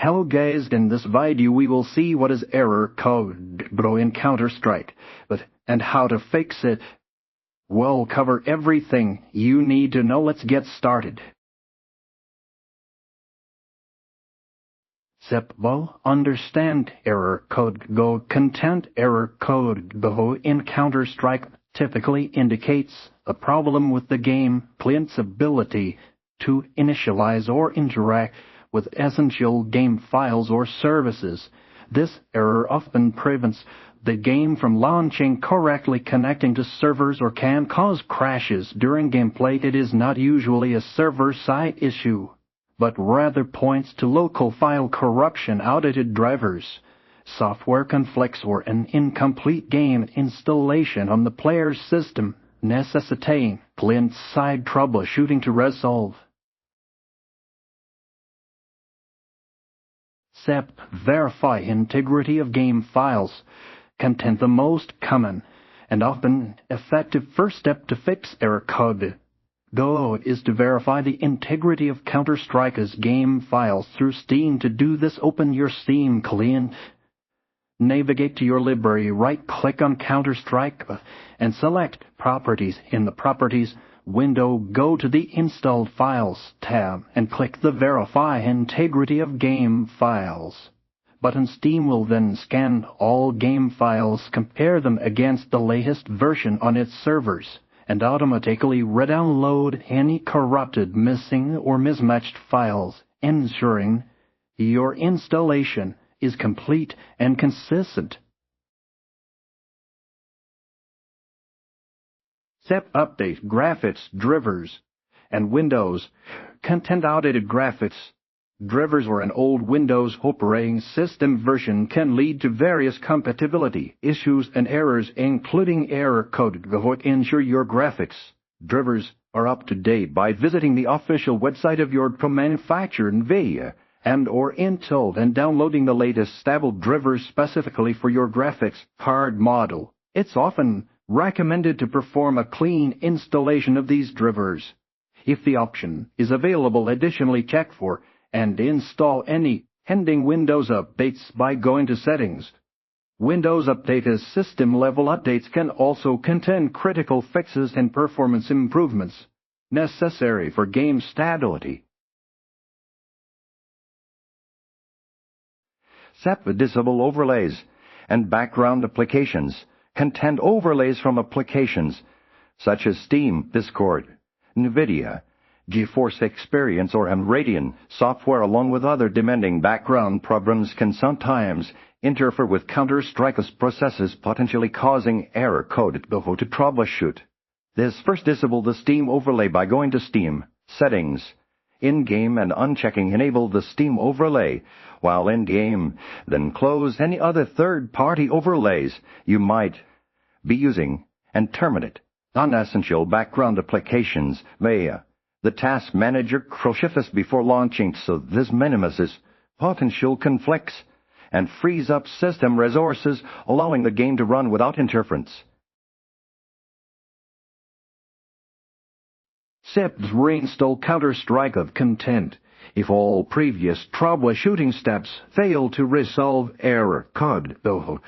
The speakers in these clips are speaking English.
Hello guys, in this video we will see what is error code in Counter-Strike, and how to fix it. We'll cover everything you need to know. Let's get started. Well, understand error code content. Error code in Counter-Strike typically indicates a problem with the game client's ability to initialize or interact with essential game files or services. This error often prevents the game from launching correctly, connecting to servers, or can cause crashes during gameplay. It is not usually a server-side issue, but rather points to local file corruption, outdated drivers, software conflicts, or an incomplete game installation on the player's system, necessitating client-side troubleshooting to resolve. Verify integrity of game files. Content. The most common and often effective first step to fix error code is to verify the integrity of Counter-Strike's game files through Steam. To do this, open your Steam client, navigate to your library, right-click on Counter-Strike, and select Properties. In the Properties window, go to the Installed Files tab and click the Verify Integrity of Game Files button. Steam will then scan all game files, compare them against the latest version on its servers, and automatically re-download any corrupted, missing, or mismatched files, ensuring your installation is complete and consistent. Update graphics, drivers, and Windows content. Outdated graphics, drivers, or an old Windows operating system version can lead to various compatibility issues and errors, including error code. Ensure your graphics, drivers are up to date by visiting the official website of your manufacturer, NVIDIA, or Intel, and downloading the latest stable drivers specifically for your graphics card model. It's often recommended to perform a clean installation of these drivers. If the option is available, additionally check for and install any pending Windows updates by going to Settings. Windows Update as system-level updates can also contain critical fixes and performance improvements necessary for game stability. Disable overlays and background applications. Content overlays from applications such as Steam, Discord, NVIDIA, GeForce Experience, or Radeon software, along with other demanding background programs, can sometimes interfere with Counter-Strike's processes, potentially causing error code. To troubleshoot this, first disable the Steam overlay by going to Steam, Settings, In-Game, and unchecking Enable the Steam overlay while in-game. Then close any other third-party overlays you might be using and terminate unessential background applications via the Task Manager shifts before launching, so this minimizes potential conflicts and frees up system resources, allowing the game to run without interference. Reinstall Counter-Strike of content. If all previous troubleshooting steps fail to resolve error code,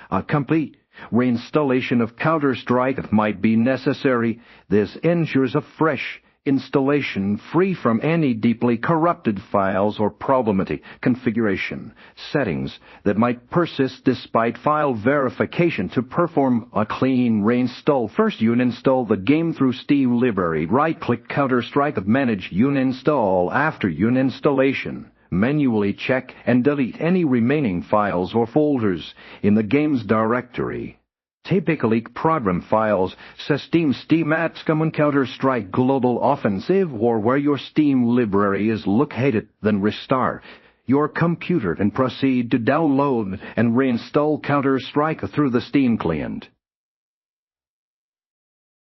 a complete reinstallation of Counter-Strike might be necessary. This ensures a fresh installation free from any deeply corrupted files or problematic configuration settings that might persist despite file verification. To perform a clean reinstall, first uninstall the game through Steam library. Right-click Counter-Strike, manage uninstall. After uninstallation, manually check and delete any remaining files or folders in the game's directory. Typically, program files Steam apps come on Counter-Strike Global Offensive, or where your Steam library is located. Then restart your computer and proceed to download and reinstall Counter-Strike through the Steam client.